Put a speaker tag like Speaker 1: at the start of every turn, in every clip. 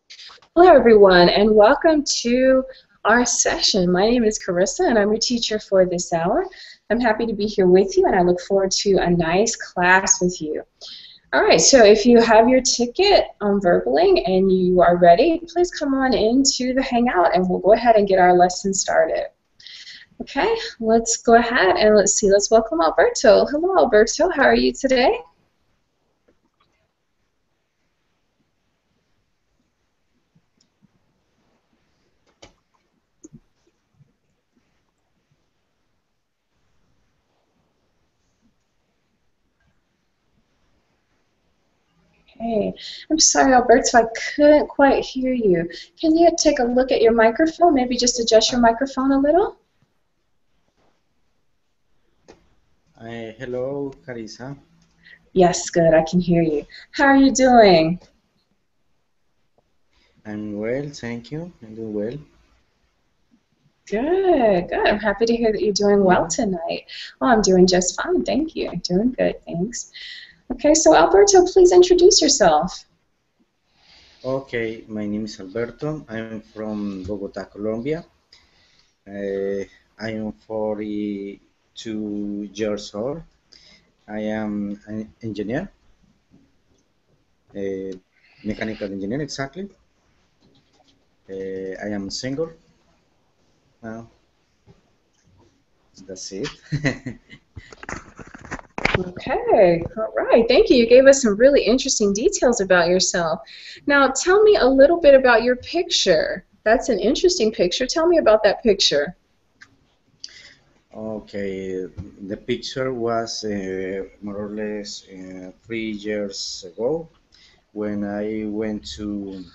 Speaker 1: Hello, everyone, and welcome to our session. My name is Carissa, and I'm your teacher for this hour. I'm happy to be here with you, and I look forward to a nice class with you. All right, so if you have your ticket on Verbaling and you are ready, please come on into the Hangout, and we'll go ahead and get our lesson started. Okay, let's go ahead and let's welcome Alberto. Hello, Alberto. How are you today? Hey, I'm sorry, Alberto, I couldn't quite hear you. Can you take a look at your microphone? Maybe just adjust your microphone a little?
Speaker 2: Hello, Carissa.
Speaker 1: Yes, good, I can hear you. How are you doing?
Speaker 2: I'm well, thank you. I'm doing well.
Speaker 1: Good, good. I'm happy to hear that you're doing well
Speaker 2: You?
Speaker 1: tonight. Oh, I'm doing just fine, thank you. Doing good, thanks. Okay, so Alberto, please introduce yourself.
Speaker 2: Okay, my name is Alberto. I'm from Bogota, Colombia. Uh, I am 42 years old. I am an engineer, a mechanical engineer exactly. I am single. Now, that's it.
Speaker 1: Okay, all right, thank you. You gave us some really interesting details about yourself. Now, tell me a little bit about your picture. That's an interesting picture. Tell me about that picture.
Speaker 2: Okay, the picture was more or less 3 years ago when I went to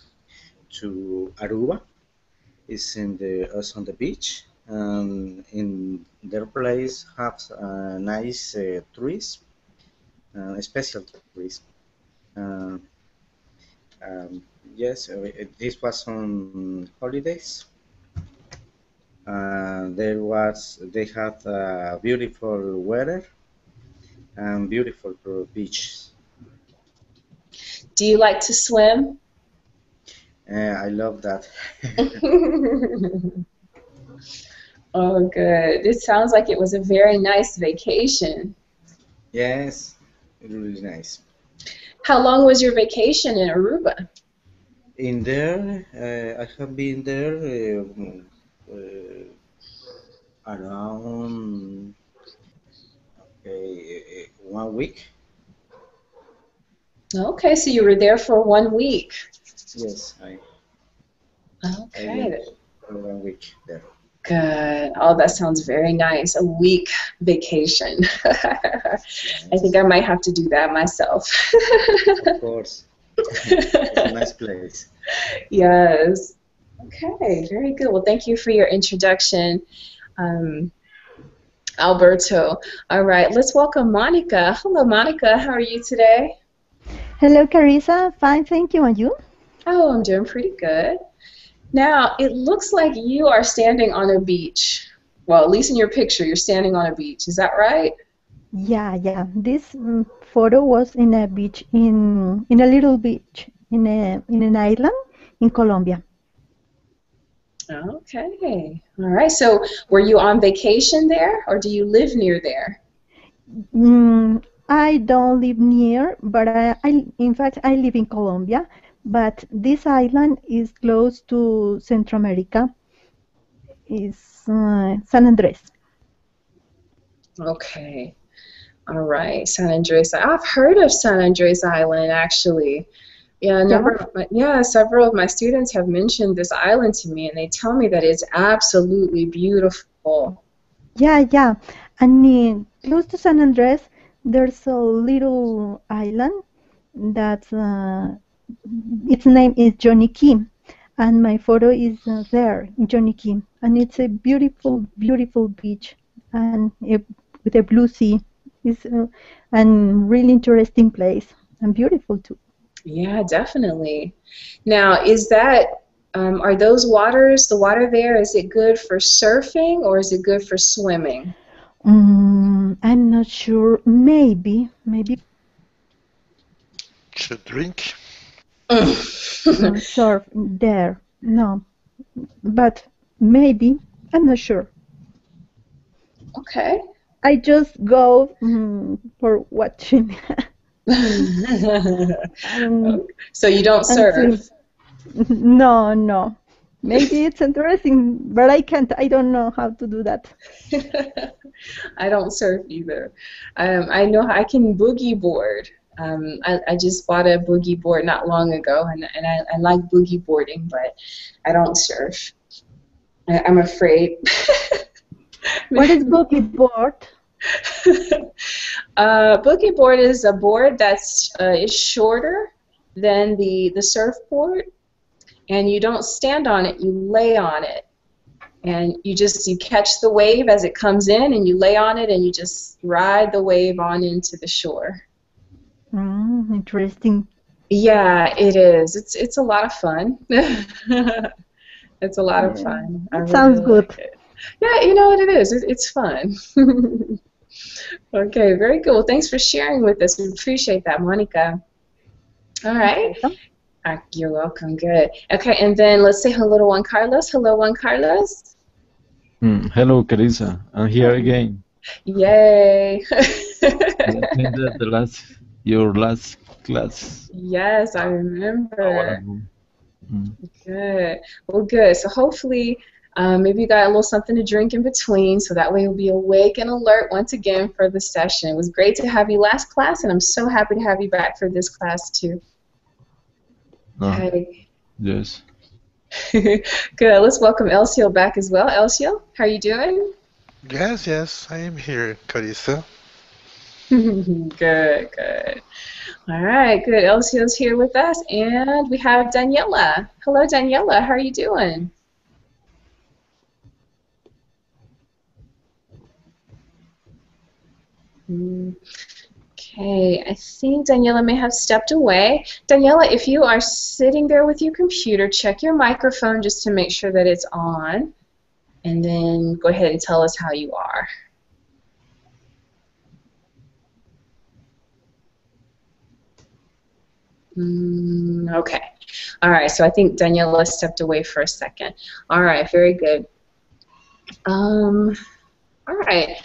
Speaker 2: Aruba. It's in us on the beach. In their place have nice trees, special trees. Uh, um, yes, this was on holidays. They had beautiful weather and beautiful beach.
Speaker 1: Do you like to swim?
Speaker 2: I love that.
Speaker 1: Oh, good. It sounds like it was a very nice vacation.
Speaker 2: Yes, really nice.
Speaker 1: How long was your vacation in Aruba?
Speaker 2: In there, I have been there uh, around 1 week.
Speaker 1: Okay, so you were there for 1 week.
Speaker 2: Yes, I went
Speaker 1: Okay,
Speaker 2: for 1 week there.
Speaker 1: good. Oh, that sounds very nice. A week vacation. I think
Speaker 2: Yes,
Speaker 1: I might have to do that myself.
Speaker 2: of course. It's a nice place.
Speaker 1: Yes. Okay, very good. Well, thank you for your introduction, um, Alberto. All right, let's welcome Monica. Hello, Monica. How are you today?
Speaker 3: Hello, Carissa. Fine, thank you. And you?
Speaker 1: Oh, I'm doing pretty good. Now, it looks like you are standing on a beach. Well, at least in your picture, you're standing on a beach. Is that right?
Speaker 3: Yeah. This photo was in a beach in a little beach in an island in Colombia.
Speaker 1: Okay. All right. So, were you on vacation there, or do you live near there?
Speaker 3: I don't live near, but in fact I live in Colombia. But this island is close to Central America. Is San Andres.
Speaker 1: Okay. All right. San Andres. I've heard of San Andres Island actually. Yeah,
Speaker 3: Yeah,
Speaker 1: several of my students have mentioned this island to me, and they tell me that it's absolutely beautiful.
Speaker 3: yeah. And close to San Andres, there's a little island that its name is Johnny Kim, and my photo is there in Johnny Kim, and it's a beautiful beach, and with a blue sea. It's and really interesting place and beautiful too.
Speaker 1: Yeah, definitely. Now, are those waters, the water there, is it good for surfing or is it good for swimming?
Speaker 3: I'm not sure. Maybe.
Speaker 4: To drink?
Speaker 3: Surf there. No, but maybe. I'm not sure.
Speaker 1: Okay.
Speaker 3: I just go for watching and,
Speaker 1: So you don't
Speaker 3: and swim.
Speaker 1: surf?
Speaker 3: No, no. Maybe it's interesting, but I can't. I don't know how to do that.
Speaker 1: I don't surf either. I know I can boogie board. I just bought a boogie board not long ago, and I like boogie boarding, but I don't surf. I'm afraid.
Speaker 3: What is boogie board?
Speaker 1: Boogie board is a board that's is shorter than the surfboard, and you don't stand on it, you lay on it. And you catch the wave as it comes in, and you lay on it, and you just ride the wave on into the shore.
Speaker 3: Interesting.
Speaker 1: Yeah, it is. It's a lot of fun. It's a lot of fun. I
Speaker 3: That
Speaker 1: really
Speaker 3: sounds good.
Speaker 1: like it. Yeah, you know what it is. It's fun. Okay, very good. Well, thanks for sharing with us. We appreciate that, Monica. All right. You're welcome. Good. Okay, and then let's say hello to Juan Carlos. Hello, Juan Carlos.
Speaker 4: Hello, Carissa. I'm here again.
Speaker 1: Yay.
Speaker 4: I think that your last class.
Speaker 1: Yes, I remember.
Speaker 4: Mm.
Speaker 1: Good. Well, good. So hopefully, maybe you got a little something to drink in between, so that way you'll be awake and alert once again for the session. It was great to have you last class, and I'm so happy to have you back for this class too. Okay.
Speaker 4: Yes.
Speaker 1: Good. Let's welcome Elcio back as well. Elcio, how are you doing?
Speaker 5: Yes, I am here, Carissa.
Speaker 1: Good, good. All right, good. Elcio's here with us, and we have Daniela. Hello, Daniela. How are you doing? Okay, I think Daniela may have stepped away. Daniela, if you are sitting there with your computer, check your microphone just to make sure that it's on, and then go ahead and tell us how you are. Okay. All right, so I think Daniela stepped away for a second. All right, very good. All right.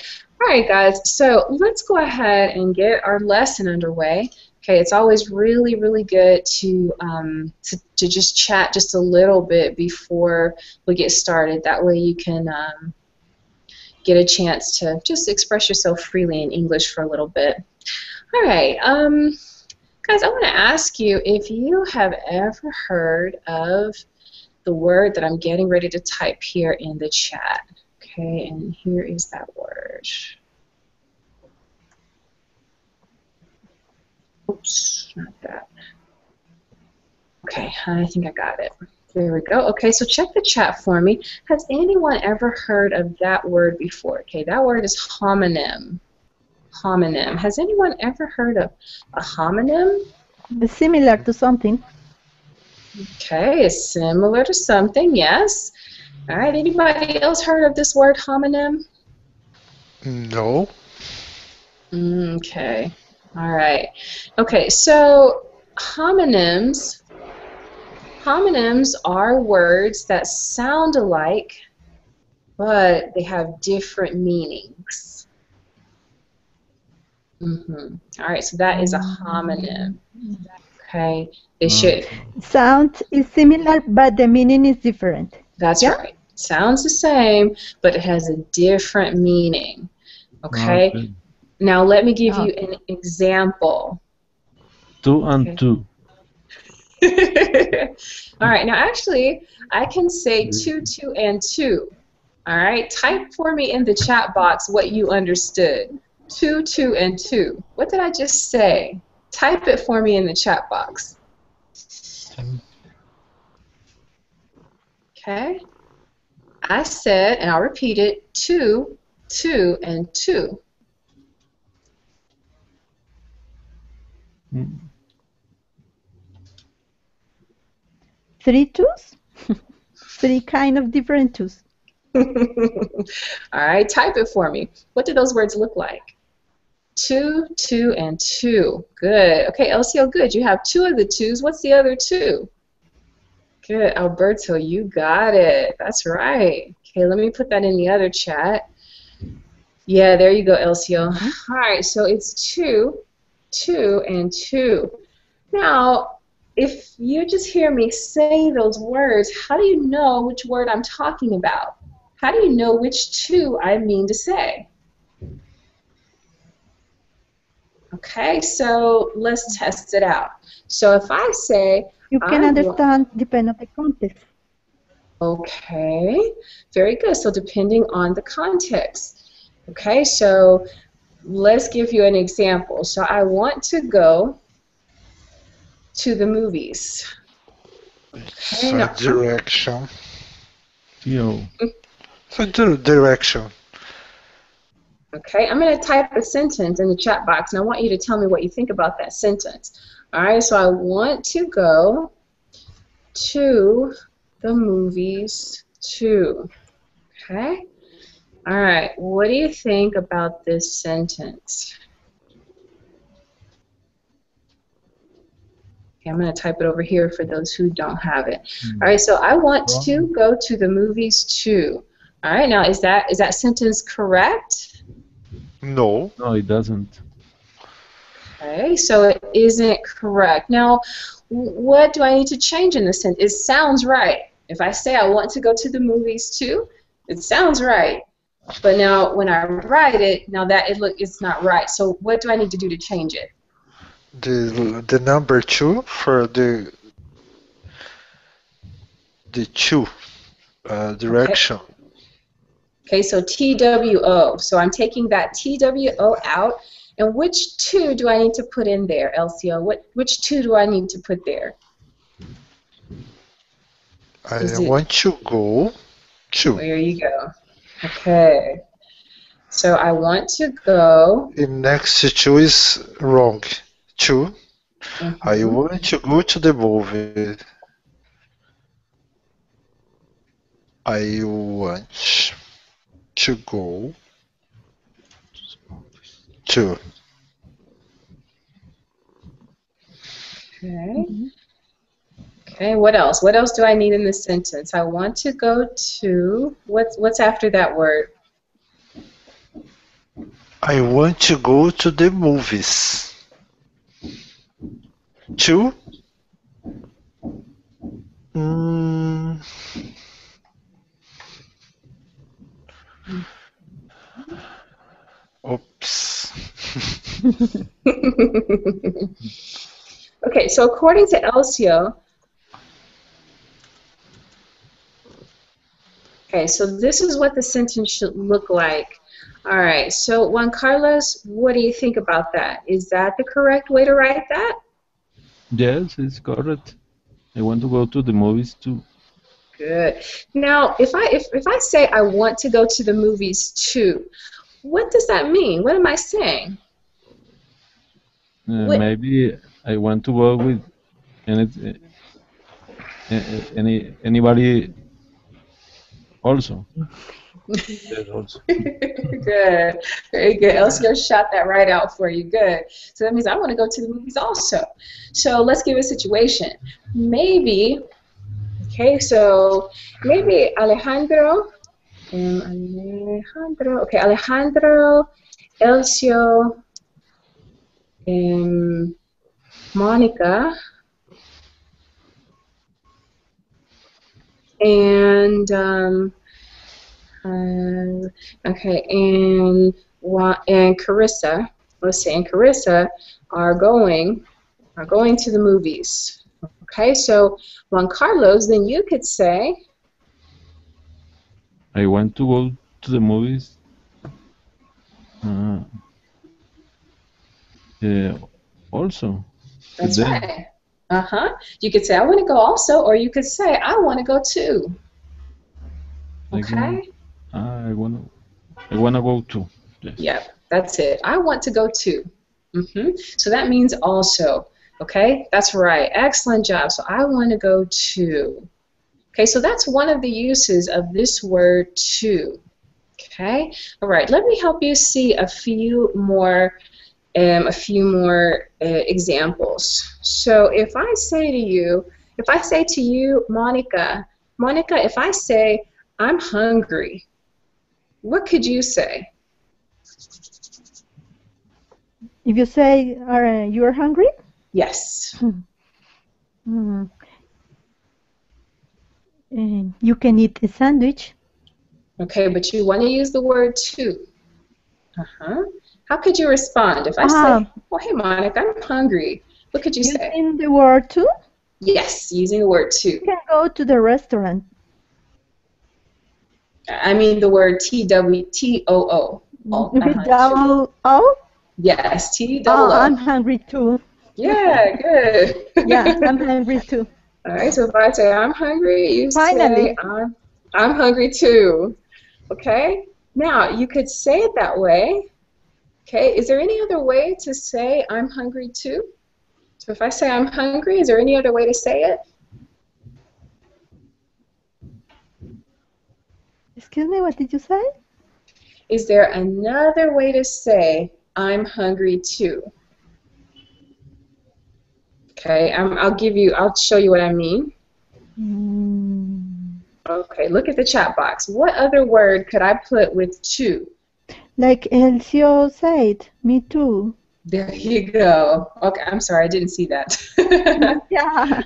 Speaker 1: All right, guys, so let's go ahead and get our lesson underway. Okay, it's always really, really good to just chat just a little bit before we get started. That way you can get a chance to just express yourself freely in English for a little bit. All right, guys, I want to ask you if you have ever heard of the word that I'm getting ready to type here in the chat. Okay, and here is that word. Oops, not that. Okay, I think I got it. There we go. Okay, so check the chat for me. Has anyone ever heard of that word before? Okay, that word is homonym. Homonym. Has anyone ever heard of a homonym?
Speaker 3: It's similar to something.
Speaker 1: Okay, it's similar to something, yes. All right, anybody else heard of this word homonym?
Speaker 5: No.
Speaker 1: Okay, all right. Okay, so homonyms are words that sound alike, but they have different meanings. All right, so that is a homonym. Okay, they should.
Speaker 3: Sound is similar, but the meaning is different.
Speaker 1: That's right. Sounds the same, but it has a different meaning. Okay? Now let me give you an example.
Speaker 4: 2 and 2.
Speaker 1: All right. Now actually, I can say 2, 2, and 2. All right? Type for me in the chat box what you understood. 2, 2, and 2. What did I just say? Type it for me in the chat box. Okay? I said, and I'll repeat it, 2, 2, and 2.
Speaker 3: Three twos? Three kind of different twos.
Speaker 1: All right, type it for me. What do those words look like? Two, two, and two. Good. Okay, LCO, good. You have two of the twos. What's the other two? Good. Alberto, you got it. That's right. Okay, let me put that in the other chat. Yeah, there you go, LCO. All right, so it's two, two, and two. Now, if you just hear me say those words, how do you know which word I'm talking about? How do you know which two I mean to say? Okay, so let's test it out. So if I say,
Speaker 3: You can understand depending on the context.
Speaker 1: okay, very good. So depending on the context. Okay, so let's give you an example. So I want to go to the movies.
Speaker 5: It's
Speaker 1: Okay,
Speaker 5: a
Speaker 1: now,
Speaker 5: direction.
Speaker 4: Yo.
Speaker 5: It's a direction.
Speaker 1: okay, I'm going to type a sentence in the chat box, and I want you to tell me what you think about that sentence. All right, so I want to go to the movies too. Okay? All right, what do you think about this sentence? Okay, I'm going to type it over here for those who don't have it. All right, so I want to go to the movies too. All right, now is that sentence correct?
Speaker 5: No.
Speaker 4: No, it doesn't.
Speaker 1: Okay, so it isn't correct. Now, what do I need to change in this sentence? It sounds right. If I say I want to go to the movies too, it sounds right. But now when I write it, now that it's not right. So what do I need to do to change it?
Speaker 5: The number 2 for the two direction.
Speaker 1: Okay, so TWO. So I'm taking that TWO out. And which two do I need to put in there, LCO? Which two do I need to put there?
Speaker 5: I want to go to.
Speaker 1: There you go. Okay. So I want to go.
Speaker 5: The next two is wrong. 2. I want to go to the movie. I want to go to.
Speaker 1: Okay. Okay, what else? What else do I need in this sentence? I want to go to, what's after that word?
Speaker 5: I want to go to the movies. 2. Oops.
Speaker 1: Okay, so according to LCO, okay, so this is what the sentence should look like. All right, so Juan Carlos, what do you think about that? Is that the correct way to write that?
Speaker 4: Yes, it's correct. I want to go to the movies too.
Speaker 1: Good. Now, if I say I want to go to the movies too, what does that mean? What am I saying?
Speaker 4: Maybe I want to go with anybody also. Yes, also.
Speaker 1: Good. Very good. LCO shot that right out for you. Good. So that means I want to go to the movies also. So let's give a situation. Maybe, okay, so maybe Alejandro, Alejandro, LCO, Monica, and okay, and Carissa, let's say, and Carissa are going to the movies. Okay, so Juan Carlos, then you could say,
Speaker 4: I want to go to the movies. Also.
Speaker 1: That's right. You could say, I want to go also, or you could say, I want to go too. Okay?
Speaker 4: I wanna go too. Yes.
Speaker 1: Yep, that's it. I want to go too. So that means also. Okay, that's right. Excellent job. So I want to go too. Okay, so that's one of the uses of this word too. Okay, all right. Let me help you see a few more a few more examples. So if I say to you, Monica, if I say, I'm hungry, what could you say?
Speaker 3: If you say, you're hungry?
Speaker 1: Yes.
Speaker 3: You can eat a sandwich.
Speaker 1: Okay, but you want to use the word to. How could you respond if I say, oh, hey, Monica, I'm hungry? What could you say?
Speaker 3: Using the word to?
Speaker 1: Yes, using the word to.
Speaker 3: You can go to the restaurant.
Speaker 1: I mean the word T-W-T-O-O.
Speaker 3: Double O?
Speaker 1: Yes, T-double-O.
Speaker 3: I'm hungry too.
Speaker 1: Yeah, good.
Speaker 3: Yeah, I'm hungry too.
Speaker 1: All right, so if I say I'm hungry, you
Speaker 3: Finally.
Speaker 1: say I'm hungry too. Okay? Now, you could say it that way. Okay, is there any other way to say I'm hungry too? So if I say I'm hungry, is there any other way to say it?
Speaker 3: Excuse me, what did you say?
Speaker 1: Is there another way to say I'm hungry too? Okay, I'll show you what I mean. Okay, look at the chat box. What other word could I put with to?
Speaker 3: Like Elcio said, me too.
Speaker 1: There you go. Okay, I'm sorry, I didn't see that.
Speaker 3: Yeah.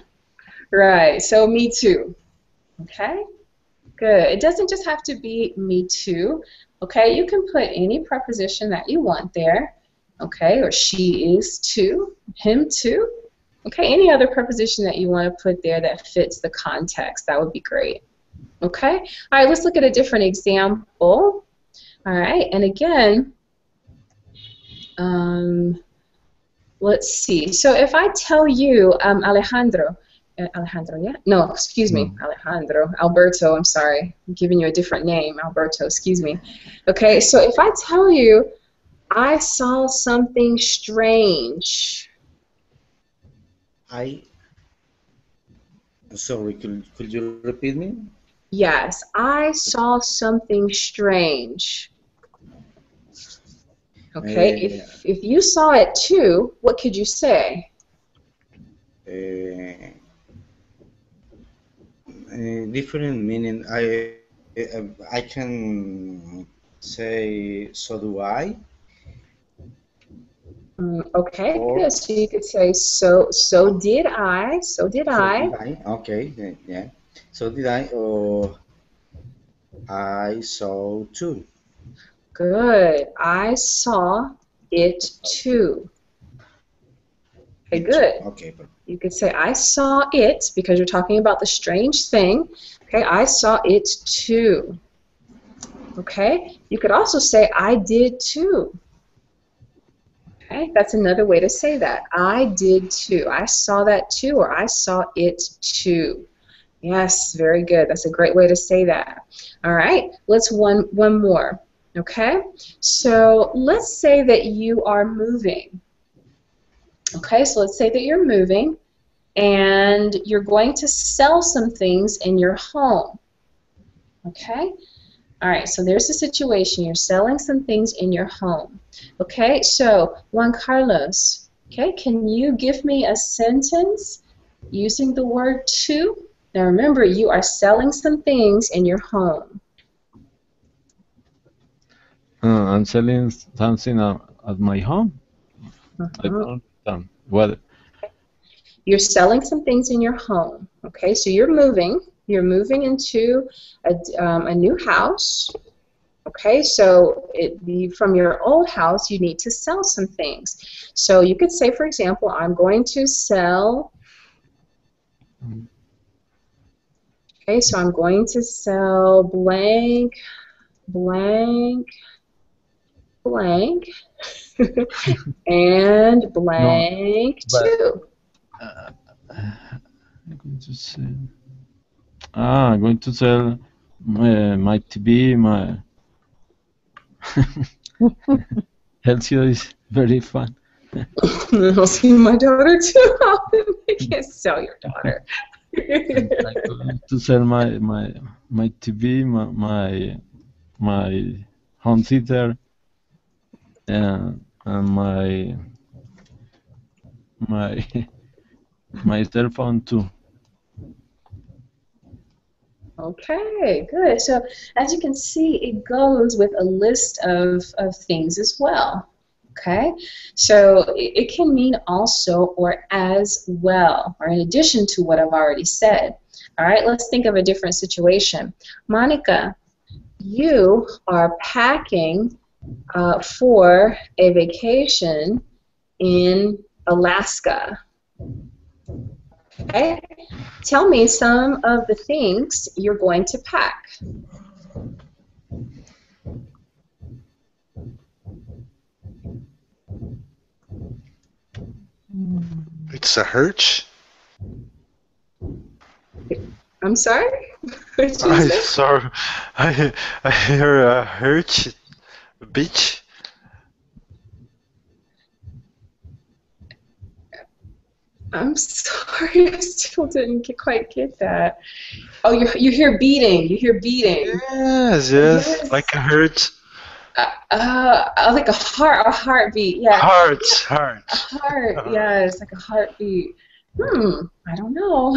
Speaker 1: Right, so me too. Okay, good. It doesn't just have to be me too. Okay, you can put any preposition that you want there. Okay, or she is too, him too. Okay, any other preposition that you want to put there that fits the context, that would be great. Okay, all right, let's look at a different example. All right, and again, let's see. So if I tell you, Alejandro, yeah? No, excuse me, Alberto, I'm sorry. I'm giving you a different name, Alberto, excuse me. Okay, so if I tell you, I saw something strange.
Speaker 2: Sorry, could you repeat me?
Speaker 1: Yes, I saw something strange. Okay, if you saw it too, what could you say?
Speaker 2: Different meaning. I can say, so do I.
Speaker 1: Okay, good. So you could say, so did I. So did I.
Speaker 2: Okay, yeah. So did I, or I saw too.
Speaker 1: Good. I saw it too. Okay, good.
Speaker 2: Okay.
Speaker 1: You could say, I saw it, because you're talking about the strange thing. Okay, I saw it too. Okay, you could also say, I did too. Okay, that's another way to say that. I did too. I saw that too, or I saw it too. Yes, very good. That's a great way to say that. All right, let's one more. Okay, so let's say that you are moving. Okay, so let's say that you're moving and you're going to sell some things in your home. Okay? All right, so there's the situation. You're selling some things in your home. Okay, so Juan Carlos, okay, can you give me a sentence using the word to? Now remember, you are selling some things in your home.
Speaker 4: I'm selling something at my home. I don't understand. What?
Speaker 1: You're selling some things in your home. Okay, so you're moving. You're moving into a new house. Okay, so from your old house, you need to sell some things. So you could say, for example, I'm going to sell. Okay, so I'm going to sell blank, blank, blank, and blank too.
Speaker 4: I'm going to sell. I'm going to sell my TV, my. Elcio is very fun.
Speaker 1: I'll see my daughter too. I can't sell your daughter.
Speaker 4: I'm going to sell my TV, my home theater, and my my cell phone too.
Speaker 1: Okay, good. So as you can see, it goes with a list of things as well. Okay, so it can mean also or as well, or in addition to what I've already said. All right, let's think of a different situation. Monica, you are packing for a vacation in Alaska. Okay, tell me some of the things you're going to pack.
Speaker 5: It's a Hirsch.
Speaker 1: I'm sorry? What did you
Speaker 5: I
Speaker 1: say?
Speaker 5: sorry. I hear a Hirsch beach.
Speaker 1: I'm sorry, I still didn't quite get that. Oh, you hear beating. You hear beating.
Speaker 5: Yes, like
Speaker 1: Yes.
Speaker 5: a Hirsch.
Speaker 1: Like a heartbeat. Yeah,
Speaker 5: Hearts,
Speaker 1: a
Speaker 5: hearts.
Speaker 1: heart. Yes, like a heartbeat. I don't know.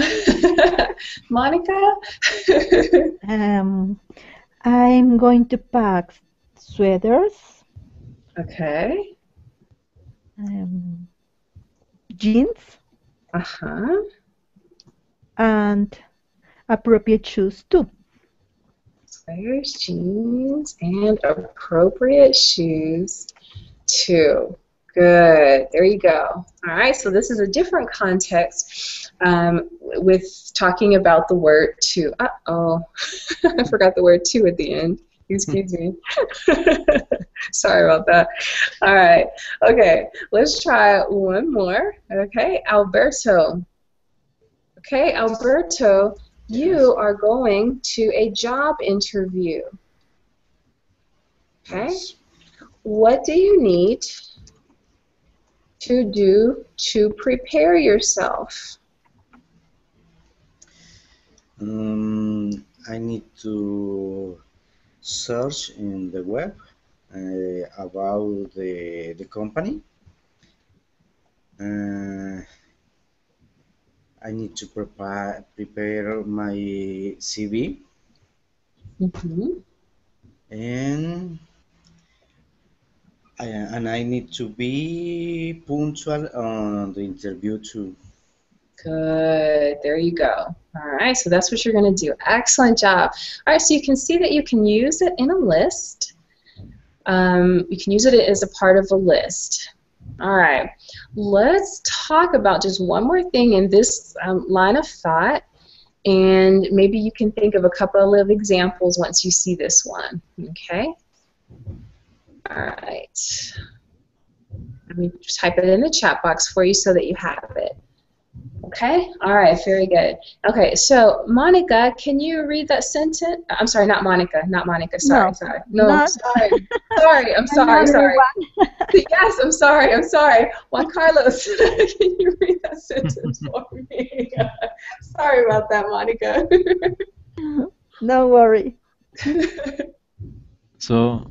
Speaker 1: Monica?
Speaker 3: I'm going to pack sweaters,
Speaker 1: Okay.
Speaker 3: um, jeans,
Speaker 1: Uh-huh.
Speaker 3: and appropriate shoes too.
Speaker 1: Sweaters, jeans, and appropriate shoes, too. Good. There you go. All right. So this is a different context with talking about the word to. Uh-oh. I forgot the word to at the end. Excuse me. Sorry about that. All right. Okay. Let's try one more. Okay. Alberto. Okay. Alberto, you are going to a job interview. Okay.
Speaker 2: Yes.
Speaker 1: What do you need to do to prepare yourself?
Speaker 2: I need to search in the web about the company. I need to prepare my CV,
Speaker 1: Mm-hmm.
Speaker 2: and I need to be punctual on the interview too.
Speaker 1: Good. There you go. All right. So that's what you're going to do. Excellent job. All right. So you can see that you can use it in a list. You can use it as a part of a list. All right. Let's talk about just one more thing in this line of thought. And maybe you can think of a couple of examples once you see this one. Okay? All right. Let me just type it in the chat box for you so that you have it. Okay? All right, very good. Okay, so Monica, can you read that sentence? I'm sorry, not Monica, sorry,
Speaker 3: No,
Speaker 1: sorry. No,
Speaker 3: not
Speaker 1: sorry, I'm sorry.
Speaker 3: another one.
Speaker 1: Yes, I'm sorry. Juan Carlos, can you read that sentence for me? Sorry about that, Monica.
Speaker 3: Don't worry.
Speaker 4: So,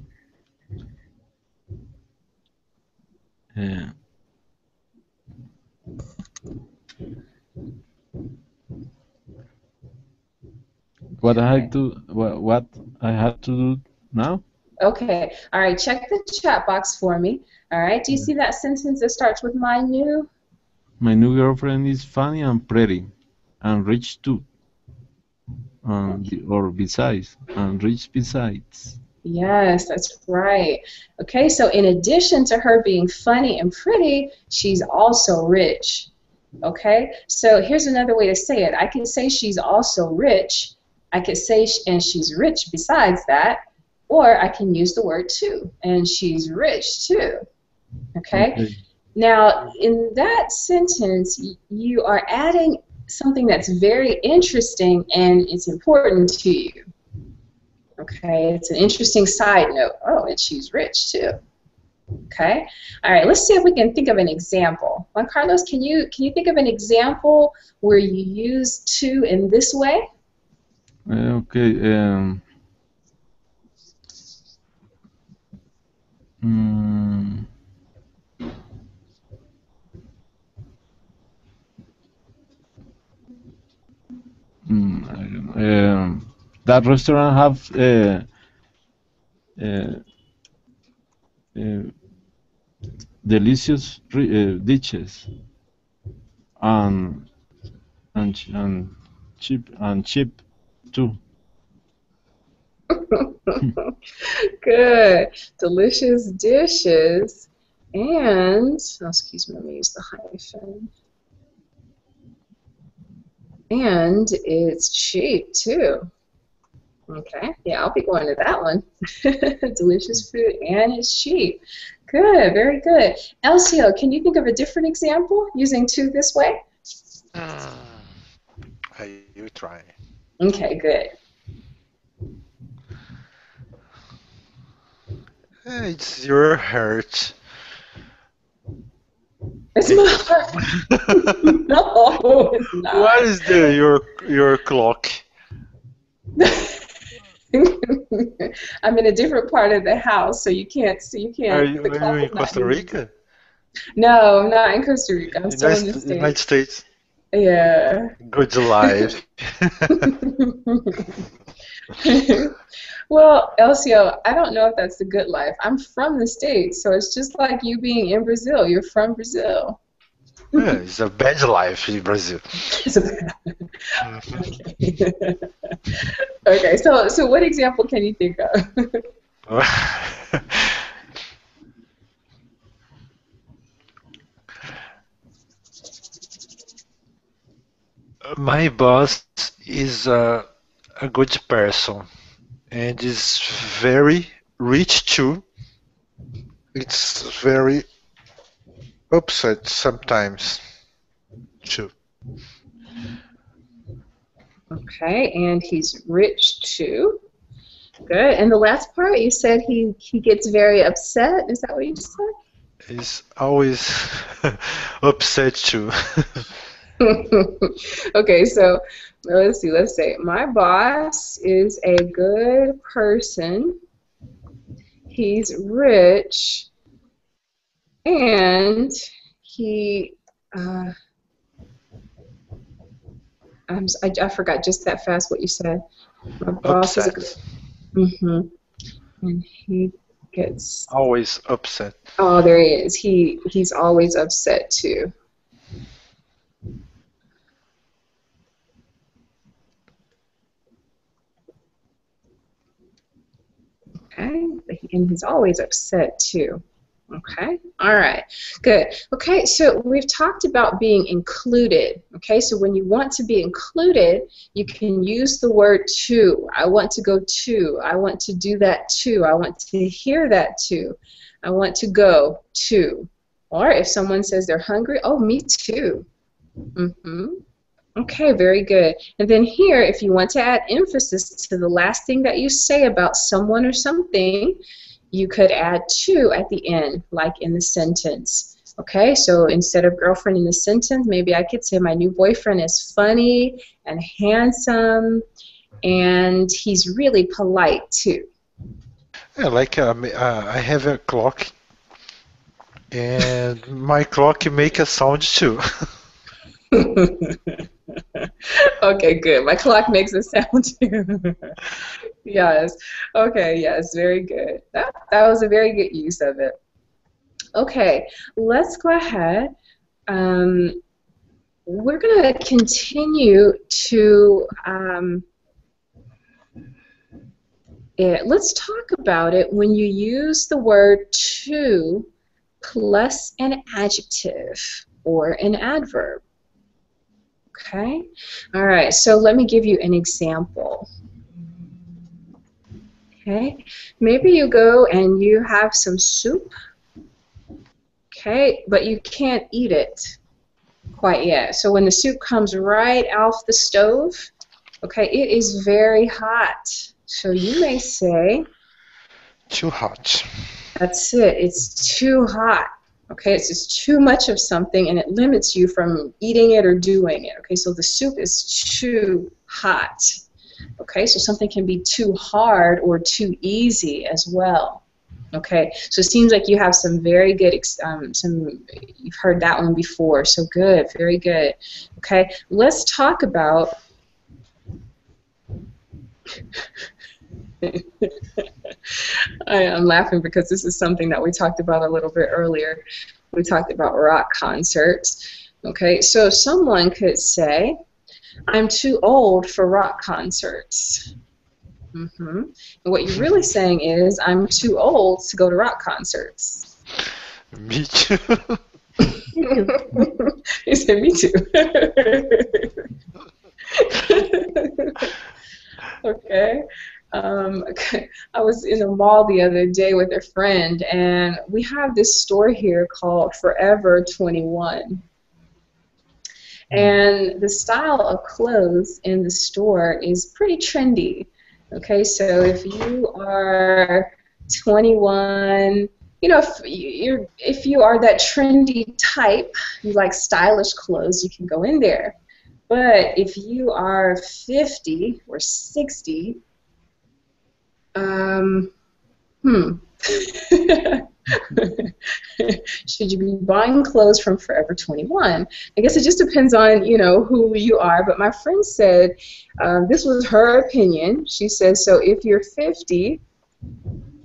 Speaker 4: what I have to do now?
Speaker 1: Okay, all right, check the chat box for me. All right, do you see that sentence that starts with my new?
Speaker 4: My new girlfriend is funny and pretty, and rich too. Or besides, and rich besides.
Speaker 1: Yes, that's right. Okay, so in addition to her being funny and pretty, she's also rich. Okay, so here's another way to say it. I can say she's also rich. I could say, and she's rich besides that. Or I can use the word too, and she's rich too. Okay? Now, in that sentence, you are adding something that's very interesting and it's important to you. Okay? It's an interesting side note. Oh, and she's rich too. Okay? All right, let's see if we can think of an example. Juan Carlos, can you think of an example where you use to in this way?
Speaker 4: Okay. that restaurant have uh, delicious dishes and and cheap too.
Speaker 1: Good. Delicious dishes. And, oh, excuse me, let me use the hyphen. And it's cheap too. Okay, yeah, I'll be going to that one. Delicious food and it's cheap. Good, very good. Elcio, can you think of a different example using to this way?
Speaker 5: You try.
Speaker 1: Okay, good.
Speaker 5: It's your heart.
Speaker 1: It's my heart. No, it's not.
Speaker 5: What is your clock?
Speaker 1: I'm in a different part of the house, so you can't see. You can't.
Speaker 5: Are you
Speaker 1: the clock
Speaker 5: in
Speaker 1: is not
Speaker 5: Costa
Speaker 1: here.
Speaker 5: Rica?
Speaker 1: No, I'm not in Costa Rica. I'm still in the States.
Speaker 5: United States.
Speaker 1: Yeah.
Speaker 5: Good life.
Speaker 1: Well, Elcio, I don't know if that's the good life. I'm from the States, so it's just like you being in Brazil. You're from Brazil.
Speaker 5: Yeah, it's a bad life in Brazil.
Speaker 1: Okay. Okay, so what example can you think of?
Speaker 5: My boss is a good person and is very rich too. It's very upset sometimes too.
Speaker 1: Okay, and he's rich too. Good. And the last part, you said he gets very upset. Is that what you said?
Speaker 5: He's always upset too.
Speaker 1: Okay, so let's see. Let's say my boss is a good person. He's rich, and he. I forgot just that fast what you said. My boss is a good. And he gets.
Speaker 5: Always upset.
Speaker 1: Oh, there he is. He's always upset too. Okay, and he's always upset too. Okay, all right, good. Okay, so we've talked about being included. Okay, so when you want to be included, you can use the word to. I want to go to. I want to do that too. I want to hear that too. I want to go to. Or if someone says they're hungry, oh, me too. Okay, very good. And then here, if you want to add emphasis to the last thing that you say about someone or something, you could add to at the end, like in the sentence. Okay, so instead of girlfriend in the sentence, maybe I could say my new boyfriend is funny and handsome, and he's really polite too.
Speaker 5: Yeah, like I have a clock, and my clock make a sound too.
Speaker 1: Okay, good. My clock makes a sound too. Yes. Okay, yes, very good. That was a very good use of it. Okay, let's go ahead. We're going to continue to, let's talk about it when you use the word to plus an adjective or an adverb. Okay? All right, so let me give you an example. Okay? Maybe you go and you have some soup, okay, but you can't eat it quite yet. So when the soup comes right off the stove, okay, it is very hot. So you may say,
Speaker 5: Too hot.
Speaker 1: that's it, it's too hot. Okay, it's just too much of something and it limits you from eating it or doing it. Okay, so the soup is too hot. Okay, so something can be too hard or too easy as well. Okay, so it seems like you have some very good, you've heard that one before, so good, very good. Okay, let's talk about I'm laughing because this is something that we talked about a little bit earlier. We talked about rock concerts. Okay, so someone could say, I'm too old for rock concerts. And what you're really saying is, I'm too old to go to rock concerts.
Speaker 5: Me too.
Speaker 1: You said me too. Okay. I was in the mall the other day with a friend, and we have this store here called Forever 21. And the style of clothes in the store is pretty trendy. Okay, so if you are 21, you know, if you are that trendy type, you like stylish clothes, you can go in there. But if you are 50 or 60, should you be buying clothes from Forever 21? I guess it just depends on, you know, who you are. But my friend said, this was her opinion. She said, so if you're 50,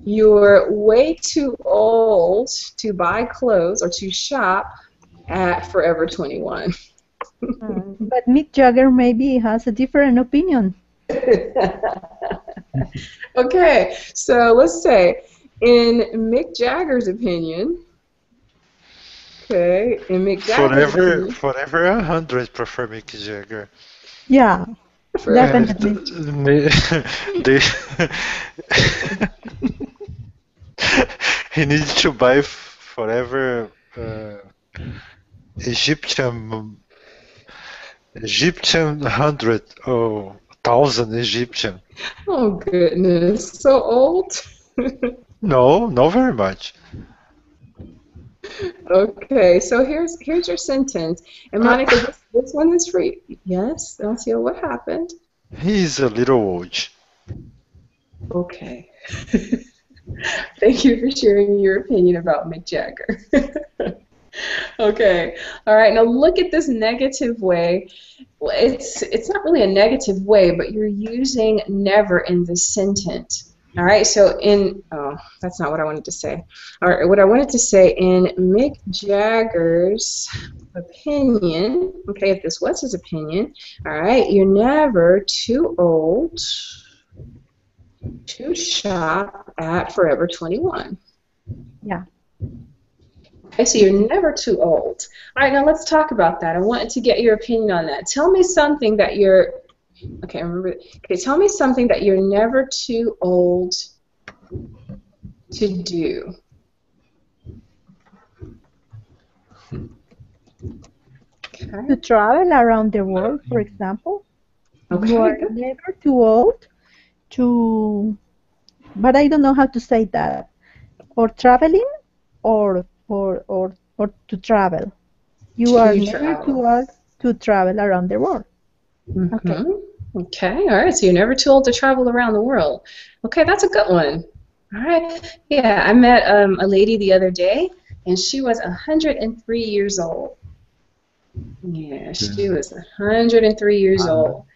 Speaker 1: you're way too old to buy clothes or to shop at Forever 21.
Speaker 3: But Mick Jagger maybe has a different opinion.
Speaker 1: Okay, so let's say, in Mick Jagger's opinion, okay, in Mick Jagger's opinion,
Speaker 5: Forever 100 prefer Mick Jagger.
Speaker 3: Yeah,
Speaker 1: Forever.
Speaker 3: definitely.
Speaker 5: He needs to buy Forever Egyptian 100 or 1,000 Egyptian.
Speaker 1: Oh goodness, so old.
Speaker 5: No, not very much.
Speaker 1: Okay, so here's your sentence. And Monica, this one is for you. Yes, Elcio, what happened?
Speaker 5: He's a little old.
Speaker 1: Okay. Thank you for sharing your opinion about Mick Jagger. Okay. All right. Now look at this negative way. Well, it's not really a negative way, but you're using never in this sentence. All right. So that's not what I wanted to say. All right. What I wanted to say, in Mick Jagger's opinion, okay, if this was his opinion, all right, you're never too old to shop at Forever 21.
Speaker 3: Yeah.
Speaker 1: Okay, so you're never too old. All right, now let's talk about that. I wanted to get your opinion on that. Tell me something that you're, okay, remember, okay, tell me something that you're never too old to do. Okay.
Speaker 3: To travel around the world, for example.
Speaker 1: Okay.
Speaker 3: You are never too old to, but I don't know how to say that. Or traveling, or to travel. You are never too old to travel around the world. Okay.
Speaker 1: Okay, all right, so you're never too old to travel around the world. Okay, that's a good one. All right, yeah, I met a lady the other day, and she was 103 years old. Yeah, she was 103 years old.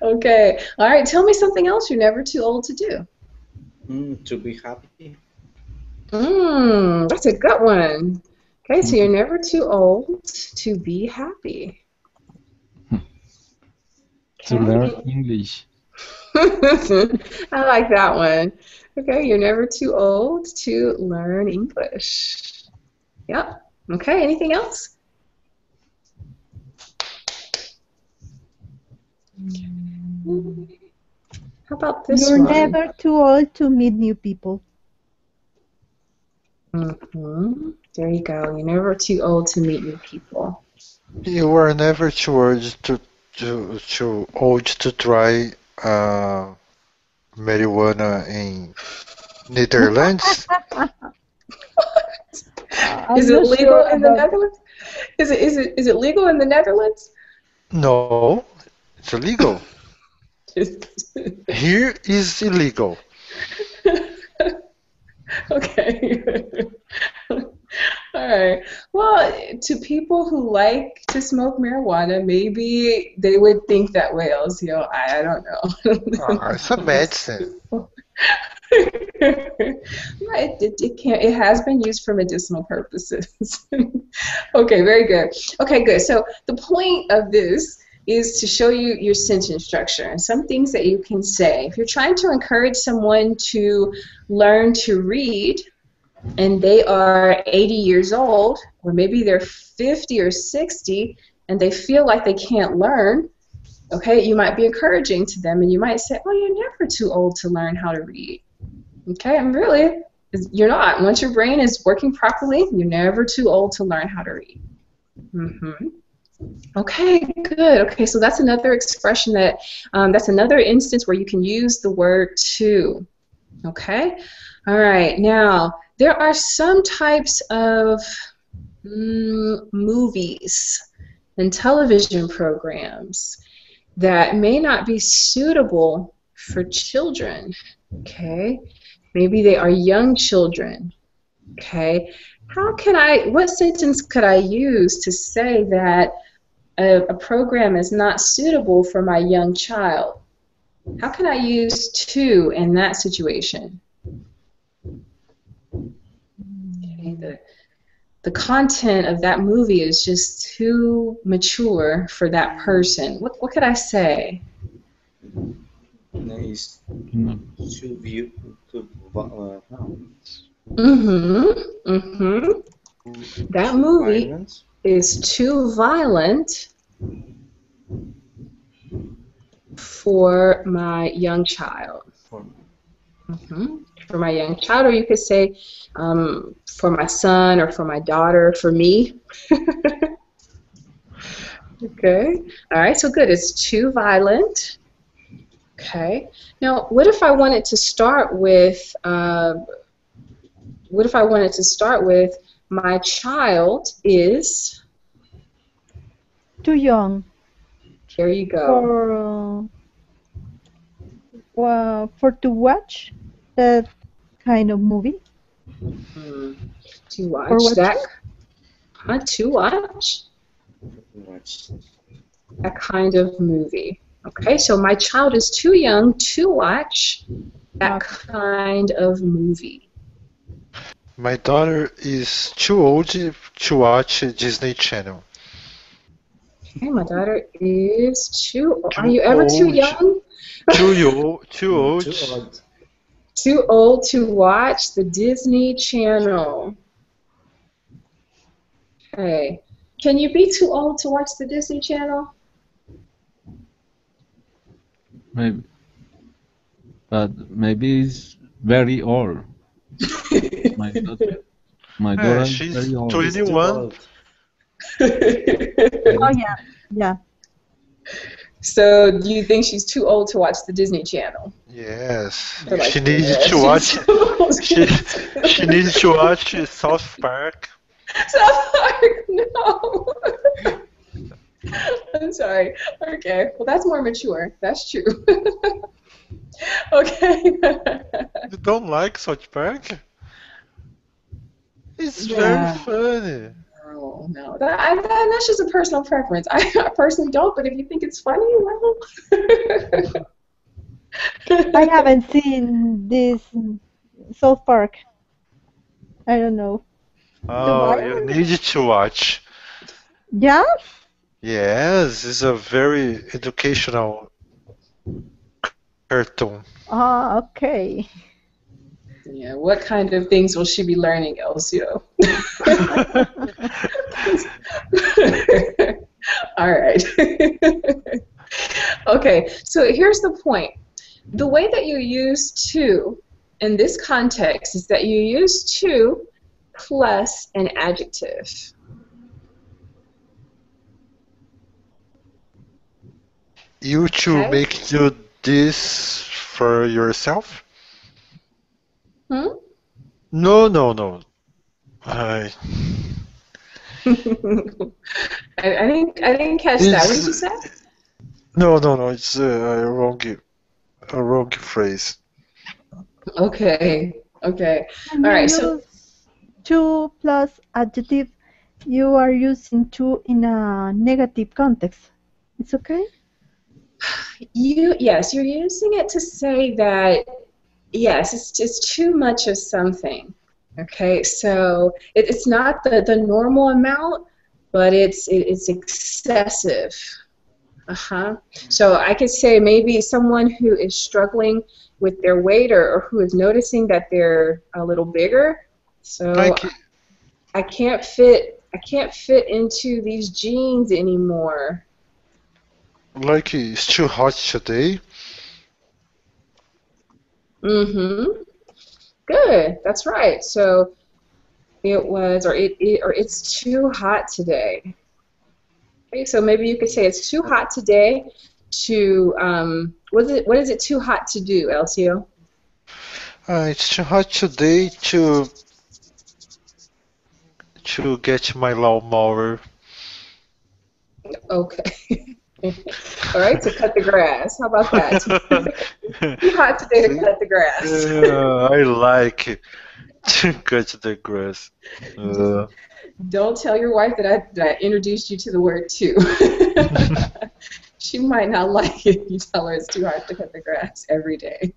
Speaker 1: Okay, all right, tell me something else you're never too old to do.
Speaker 2: To be happy.
Speaker 1: That's a good one. Okay, so you're never too old to be happy.
Speaker 4: To learn English.
Speaker 1: I like that one. Okay, you're never too old to learn English. Yep. Okay, anything else? How about this
Speaker 3: You're
Speaker 1: one?
Speaker 3: never too old to meet new people.
Speaker 1: There you go. You're never too old to meet new people.
Speaker 5: You were never too old to try marijuana in Netherlands.
Speaker 1: Is it legal in the Netherlands? Is it legal in the Netherlands?
Speaker 5: No, it's illegal. Here is illegal.
Speaker 1: Okay. All right. Well, to people who like to smoke marijuana, maybe they would think that whales, I don't know.
Speaker 5: It's a medicine.
Speaker 1: Right, it has been used for medicinal purposes. Okay, very good. Okay, good. So the point of this is to show you your sentence structure and some things that you can say. If you're trying to encourage someone to learn to read and they are 80 years old, or maybe they're 50 or 60 and they feel like they can't learn, okay, you might be encouraging to them and you might say, oh, you're never too old to learn how to read. Okay, and really, you're not. Once your brain is working properly, you're never too old to learn how to read. Okay, good. Okay, so that's another expression that's another instance where you can use the word to. Okay? All right, now, there are some types of movies and television programs that may not be suitable for children. Okay? Maybe they are young children. Okay? What sentence could I use to say that a program is not suitable for my young child? How can I use to in that situation? Okay, the content of that movie is just too mature for that person. What could I say?
Speaker 2: Nice to view
Speaker 1: That movie
Speaker 2: violence.
Speaker 1: is too violent for my young child. For my young child, or you could say for my son or for my daughter, for me. Okay. All right. So good. It's too violent. Okay. Now, what if I wanted to start with? My child is
Speaker 3: Too young
Speaker 1: There you go.
Speaker 3: For to watch that kind of movie.
Speaker 1: To watch that. To watch that kind of movie. Okay, so my child is too young to watch that kind of movie.
Speaker 5: My daughter is too old to watch Disney Channel.
Speaker 1: Okay, my daughter is too. Are you ever too young?
Speaker 5: Too old.
Speaker 1: Too old to watch the Disney Channel. Okay. Can you be too old to watch the Disney Channel?
Speaker 4: Maybe. But maybe it's very old. My daughter is
Speaker 5: She's
Speaker 4: very old.
Speaker 5: 21.
Speaker 3: Oh yeah.
Speaker 1: So do you think she's too old to watch the Disney Channel?
Speaker 5: Yes.
Speaker 1: Like,
Speaker 5: She needs to watch. She needs to watch South Park.
Speaker 1: South Park, no. I'm sorry. Okay. Well, that's more mature. That's true. Okay.
Speaker 5: You don't like South Park? It's very funny.
Speaker 1: No. That's just a personal preference. I personally don't, but if you think it's funny, well.
Speaker 3: I haven't seen this South Park. I don't know.
Speaker 5: Oh, you need to watch.
Speaker 3: Yeah?
Speaker 5: Yes, it's a very educational cartoon.
Speaker 3: Ah, okay.
Speaker 1: Yeah, what kind of things will she be learning, Elcio? All right. Okay, so here's the point. The way that you use to in this context is that you use to plus an adjective.
Speaker 5: You to make you this for yourself?
Speaker 1: Hmm?
Speaker 5: No.
Speaker 1: I didn't catch that. What did you say?
Speaker 5: No. It's a wrong phrase.
Speaker 1: Okay. All
Speaker 3: And
Speaker 1: right.
Speaker 3: you
Speaker 1: So
Speaker 3: use to plus adjective You are using to in a negative context. It's okay?
Speaker 1: Yes, you're using it to say that yes, it's too much of something. Okay, so it's not the normal amount, but it's excessive. Uh-huh. So I could say maybe someone who is struggling with their weight or who is noticing that they're a little bigger. So
Speaker 5: Like
Speaker 1: I can't fit into these jeans anymore.
Speaker 5: like it's too hot today.
Speaker 1: Mm-hmm. Good. That's right. So it was, or it's too hot today. Okay, so maybe you could say it's too hot today to what is it too hot to do, Elcio?
Speaker 5: It's too hot today to get my lawnmower.
Speaker 1: Okay. All right, to cut the grass. How about that? Too hot today to cut the grass.
Speaker 5: Yeah, I like to cut the grass. Uh,
Speaker 1: Don't tell your wife that I introduced you to the word too. She might not like it if you tell her it's too hot to cut the grass every day.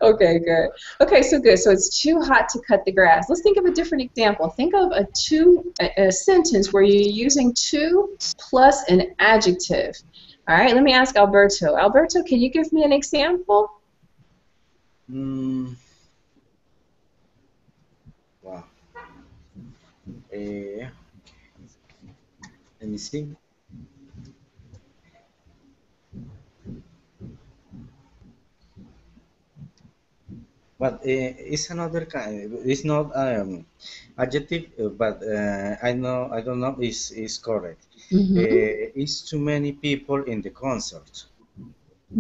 Speaker 1: Okay, good. Okay, so good. So it's too hot to cut the grass. Let's think of a different example. Think of a sentence where you're using to plus an adjective. All right, let me ask Alberto. Alberto, can you give me an example?
Speaker 2: Mm, wow. Eh, Let me see. But it's another kind. It's not adjective, but I don't know. Is correct.
Speaker 1: Mm-hmm.
Speaker 2: It's too many people in the concert.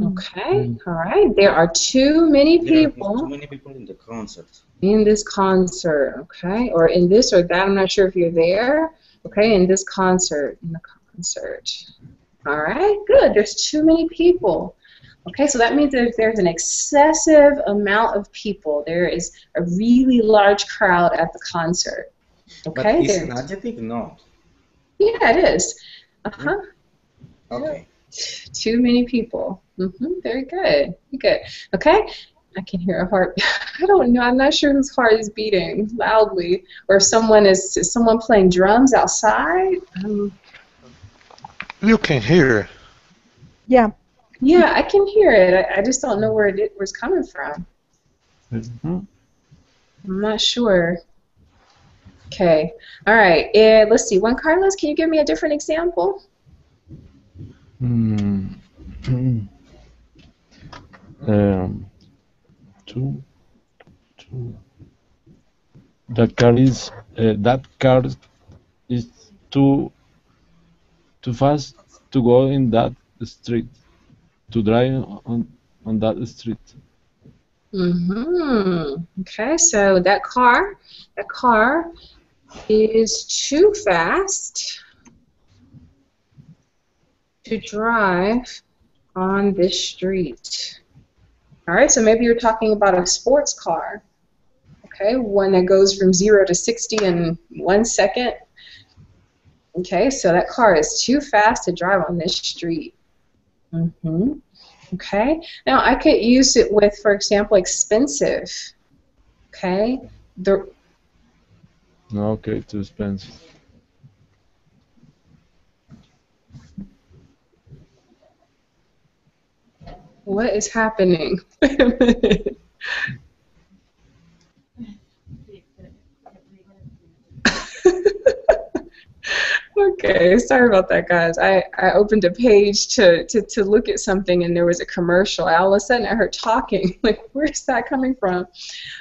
Speaker 1: Okay, all right. There are too many
Speaker 2: There are too
Speaker 1: people
Speaker 2: many people in the concert.
Speaker 1: in this concert, okay? Or in this or that. I'm not sure if you're there. Okay, in this concert, in the concert. All right, good. There's too many people. Okay, so that means that if there's an excessive amount of people, there is a really large crowd at the concert.
Speaker 2: But
Speaker 1: Okay,
Speaker 2: it's an
Speaker 1: there's,
Speaker 2: adjective? No.
Speaker 1: yeah, it is.
Speaker 2: Hmm?
Speaker 1: Uh-huh. Yeah.
Speaker 2: Okay.
Speaker 1: Too many people. Very good. Very good. Okay, I can hear a heart. I don't know. I'm not sure whose heart is beating loudly, or if is someone playing drums outside.
Speaker 5: you can hear.
Speaker 3: Yeah.
Speaker 1: Yeah, I can hear it. I just don't know where it was coming from.
Speaker 4: Mhm.
Speaker 1: I'm not sure. Okay. All right. Let's see. Juan Carlos, can you give me a different example?
Speaker 4: Mm. um, two, two. That car is too fast to go in that street, to drive on that street.
Speaker 1: Okay. So that car is too fast to drive on this street. All right. So maybe you're talking about a sports car. Okay, one that goes from 0 to 60 in 1 second. Okay, so that car is too fast to drive on this street. Okay, now I could use it with, for example, expensive. Okay, the
Speaker 4: Okay, too expensive.
Speaker 1: what is happening? Wait a minute. Okay, sorry about that, guys. I opened a page to look at something and there was a commercial. All of a sudden I heard talking. Like, where's that coming from?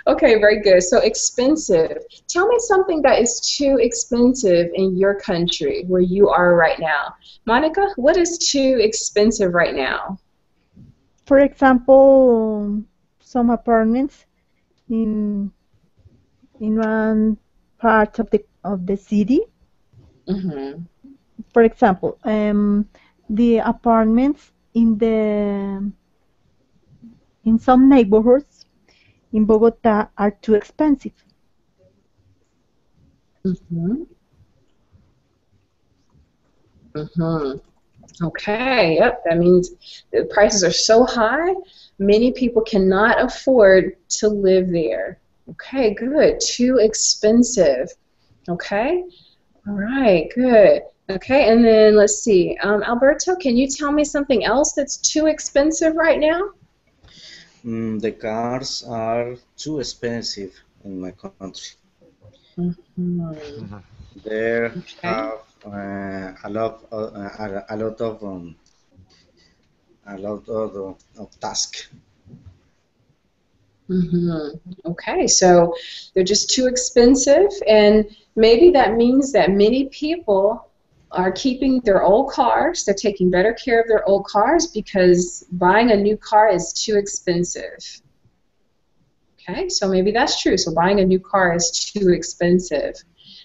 Speaker 1: Okay, very good. So expensive. Tell me something that is too expensive in your country where you are right now. Monica, what is too expensive right now?
Speaker 3: For example, some apartments in one part of the city.
Speaker 1: Mm-hmm.
Speaker 3: For example, the apartments in some neighborhoods in Bogota are too expensive.
Speaker 1: Mm-hmm. Hmm. Okay, yep, that means the prices are so high, many people cannot afford to live there. Okay, good. Too expensive. Okay, all right, good. Okay, and then let's see. Alberto, can you tell me something else that's too expensive right now?
Speaker 2: The cars are too expensive in my country.
Speaker 1: Mhm.
Speaker 2: There
Speaker 1: Okay.
Speaker 2: have a lot of tasks.
Speaker 1: Okay, so they're just too expensive, and maybe that means that many people are keeping their old cars. They're taking better care of their old cars because buying a new car is too expensive. Okay, so maybe that's true. So buying a new car is too expensive.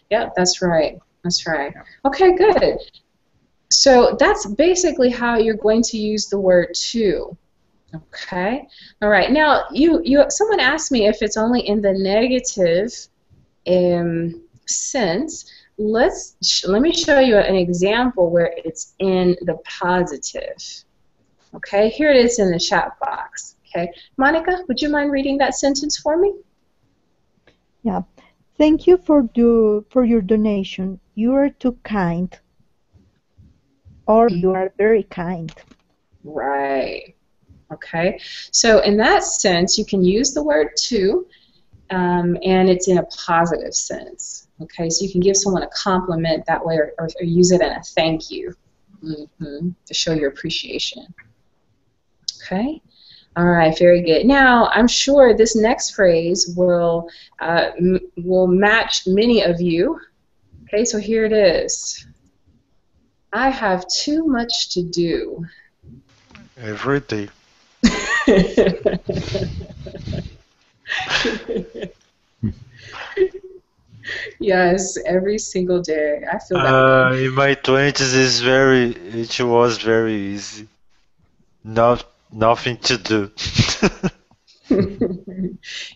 Speaker 1: Yeah, that's right. That's right. Okay, good. So that's basically how you're going to use the word to. Okay. All right. Now, someone asked me if it's only in the negative sense. Let me show you an example where it's in the positive. Okay. Here it is in the chat box. Okay. Monica, would you mind reading that sentence for me?
Speaker 3: Yeah. Thank you for your donation. You are too kind, or you are very kind.
Speaker 1: Right. Okay. So in that sense, you can use the word to, and it's in a positive sense. Okay, so you can give someone a compliment that way, or use it in a thank you to show your appreciation. Okay. All right, very good. Now, I'm sure this next phrase will match many of you. Okay, so here it is. I have too much to do.
Speaker 5: Every day.
Speaker 1: Yes, every single day. I feel that way.
Speaker 5: In my 20s, it was very easy. Nothing to do.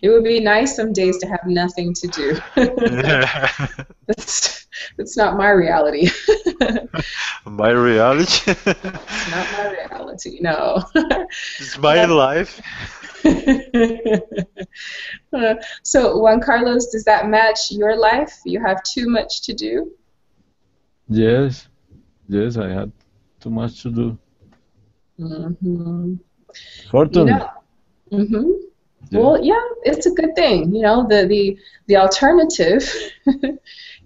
Speaker 1: It would be nice some days to have nothing to do. That's not my reality.
Speaker 5: My reality.
Speaker 1: It's not my reality, no.
Speaker 5: It's my life.
Speaker 1: So, Juan Carlos, does that match your life? You have too much to do?
Speaker 4: Yes, yes, I had too much to do.
Speaker 1: Mm-hmm. You
Speaker 4: Fortunately,
Speaker 1: know, mm-hmm.
Speaker 4: yeah.
Speaker 1: Well, yeah, it's a good thing. You know, the alternative,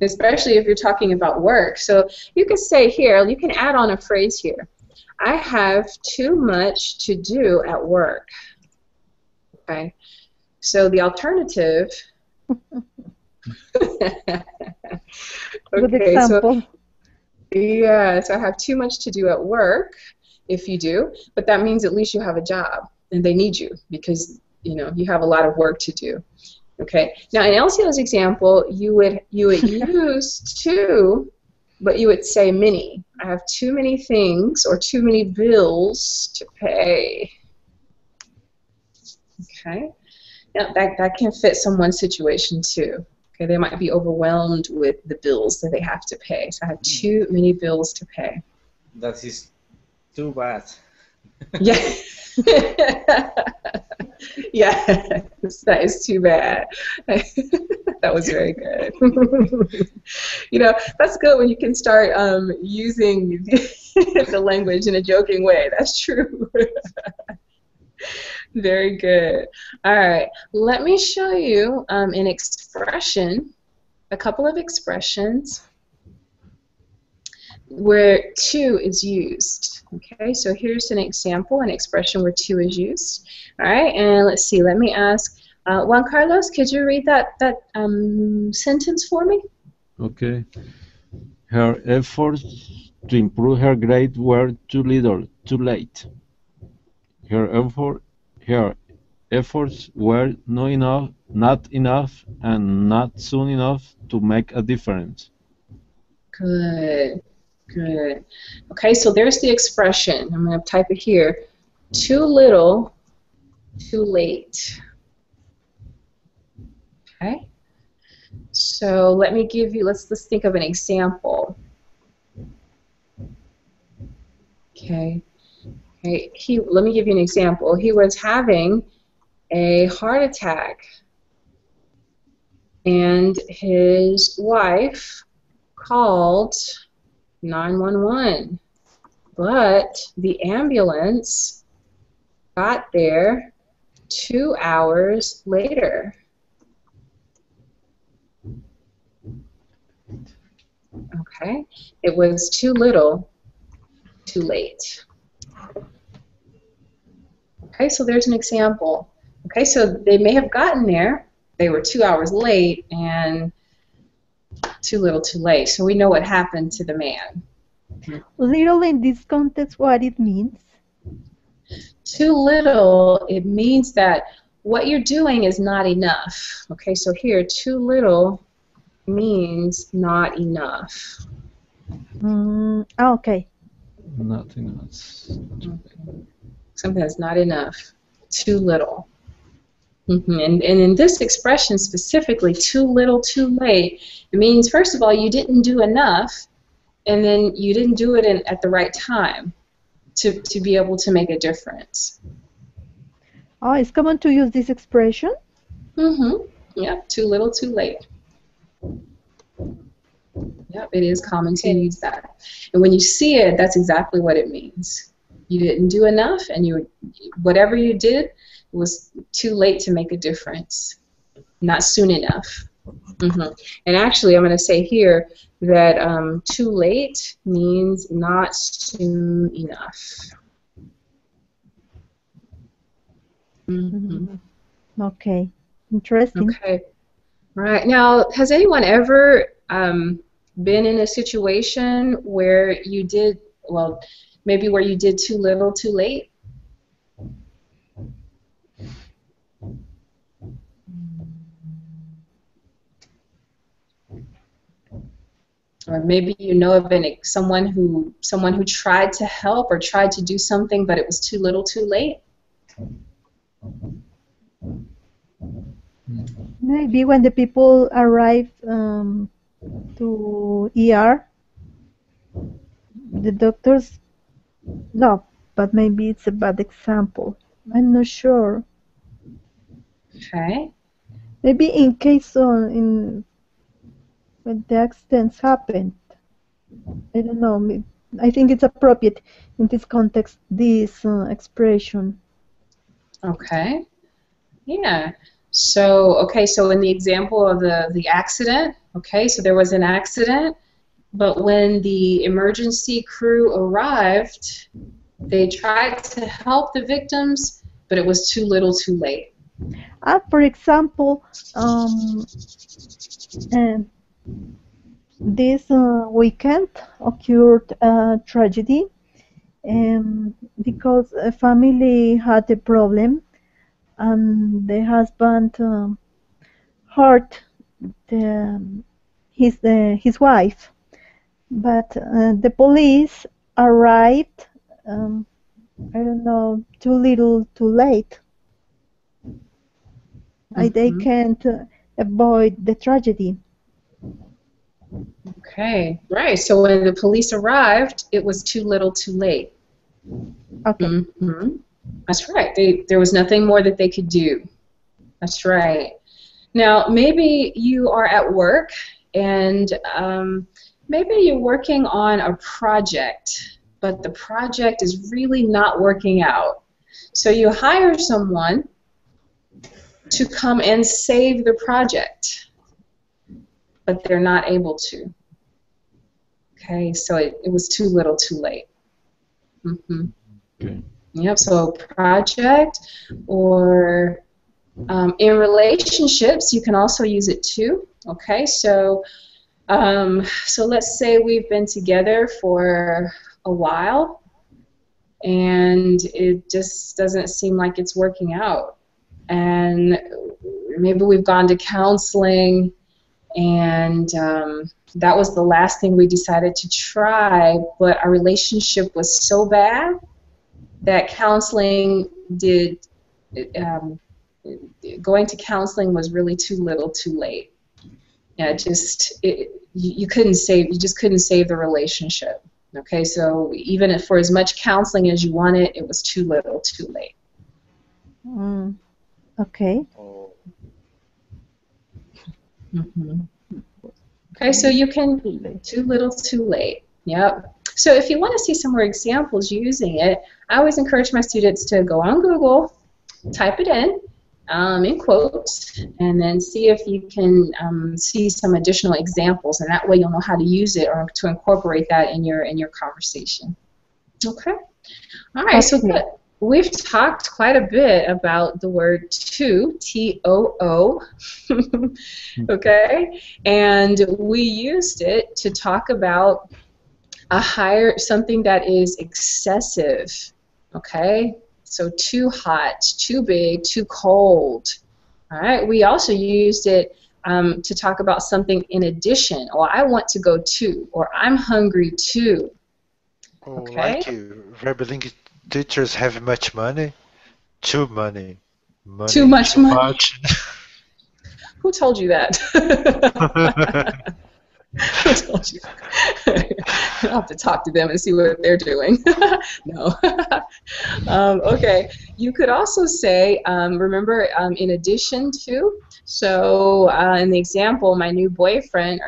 Speaker 1: especially if you're talking about work. So you can say here, you can add on a phrase here. I have too much to do at work. Okay. So the alternative.
Speaker 3: Good
Speaker 1: Okay, so
Speaker 3: example.
Speaker 1: yeah, so I have too much to do at work, if you do, but that means at least you have a job and they need you because you have a lot of work to do. Okay. Now in Elsie's example, you would use too, but you would say many. I have too many things or too many bills to pay. Okay. Now that can fit someone's situation too. Okay, they might be overwhelmed with the bills that they have to pay. So I have too many bills to pay.
Speaker 2: That is too bad.
Speaker 1: Yeah. Yeah, that is too bad. That was very good. That's good when you can start using the language in a joking way. That's true. Very good. All right, let me show you an expression, a couple of expressions where to is used. Okay, so here's an example, an expression where to is used. All right, and let's see. Let me ask Juan Carlos, could you read that sentence for me?
Speaker 4: Okay. Her efforts to improve her grade were too little, too late. Her efforts were not enough, and not soon enough to make a difference.
Speaker 1: Good, good. Okay, so there's the expression. I'm going to type it here. Too little, too late. Okay. So let me give you. Let's think of an example. Okay. Okay. Let me give you an example. He was having a heart attack, and his wife called 911, but the ambulance got there 2 hours later. Okay, it was too little, too late. Okay, so there's an example. Okay, so they may have gotten there, they were 2 hours late, and too little, too late. So we know what happened to the man.
Speaker 3: Little in this context, what it means?
Speaker 1: Too little, it means that what you're doing is not enough. Okay, so here, too little means not enough.
Speaker 3: Okay.
Speaker 4: Nothing else.
Speaker 1: Something that's not enough. Too little. And in this expression specifically, too little, too late, it means, first of all, you didn't do enough, and then you didn't do it at the right time to be able to make a difference.
Speaker 3: Oh, it's common to use this expression?
Speaker 1: Yeah, too little, too late. Yep, it is common to use that. And when you see it, that's exactly what it means. You didn't do enough, and whatever you did was too late to make a difference. Not soon enough. And actually, I'm going to say here that too late means not soon enough.
Speaker 3: Okay, interesting.
Speaker 1: Okay, right. Now, has anyone ever been in a situation where you did, well, maybe where you did too little, too late? Or maybe you know of someone who tried to help or tried to do something, but it was too little, too late.
Speaker 3: Maybe when the people arrive to ER, the doctors, no, but maybe it's a bad example. I'm not sure.
Speaker 1: Okay.
Speaker 3: Maybe in case when the accidents happened. I don't know. I think it's appropriate in this context, this expression.
Speaker 1: Okay. Yeah. So in the example of the accident, okay, so there was an accident, but when the emergency crew arrived, they tried to help the victims, but it was too little, too late.
Speaker 3: For example, this weekend occurred a tragedy because a family had a problem, and the husband hurt his wife, but the police arrived, I don't know, too little, too late. They can't avoid the tragedy.
Speaker 1: Okay, right. So when the police arrived, it was too little, too late.
Speaker 3: Okay.
Speaker 1: That's right. There was nothing more that they could do. That's right. Now, maybe you are at work, and maybe you're working on a project, but the project is really not working out. So you hire someone to come and save the project, but they're not able to. Okay, so it was too little, too late.
Speaker 4: Okay.
Speaker 1: Yep, so project, or in relationships, you can also use it too. Okay, so let's say we've been together for a while, and it just doesn't seem like it's working out. And maybe we've gone to counseling, and that was the last thing we decided to try, but our relationship was so bad that counseling going to counseling was really too little, too late. Yeah, you just couldn't save the relationship. Okay, so even if for as much counseling as you wanted, it was too little, too late.
Speaker 3: Mm, okay.
Speaker 2: Oh,
Speaker 1: Okay, so you can, too little, too late. Yep. So if you want to see some more examples using it, I always encourage my students to go on Google, type it in quotes, and then see if you can see some additional examples, and that way you'll know how to use it or to incorporate that in your conversation. Okay. All right. So good. We've talked quite a bit about the word to, T-O-O, okay? And we used it to talk about something that is excessive, okay? So too hot, too big, too cold, all right? We also used it to talk about something in addition, or I want to go to, or I'm hungry too,
Speaker 5: Oh,
Speaker 1: okay?
Speaker 5: like verbal English teachers have much money? Too money. Money
Speaker 1: Too much
Speaker 5: too
Speaker 1: money.
Speaker 5: much.
Speaker 1: Who told you that? Who told you? I'll have to talk to them and see what they're doing. No. Okay. You could also say, remember, in addition to. So in the example, my new boyfriend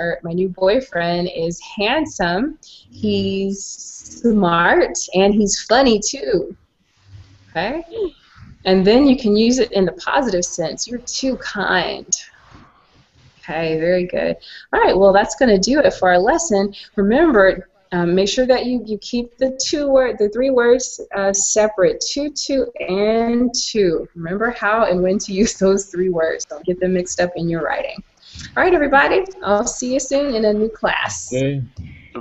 Speaker 1: is handsome. He's smart and he's funny too. Okay. And then you can use it in the positive sense. You're too kind. Okay, very good. All right, well, that's going to do it for our lesson. Remember, make sure that you keep the three words separate, to, and to. Remember how and when to use those three words. Don't get them mixed up in your writing. All right, everybody, I'll see you soon in a new class.
Speaker 4: Okay.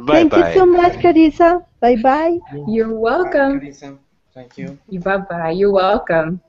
Speaker 3: Thank you so much, Carissa. Bye-bye.
Speaker 1: You're welcome.
Speaker 2: Carissa, thank you.
Speaker 1: Bye-bye. You're welcome.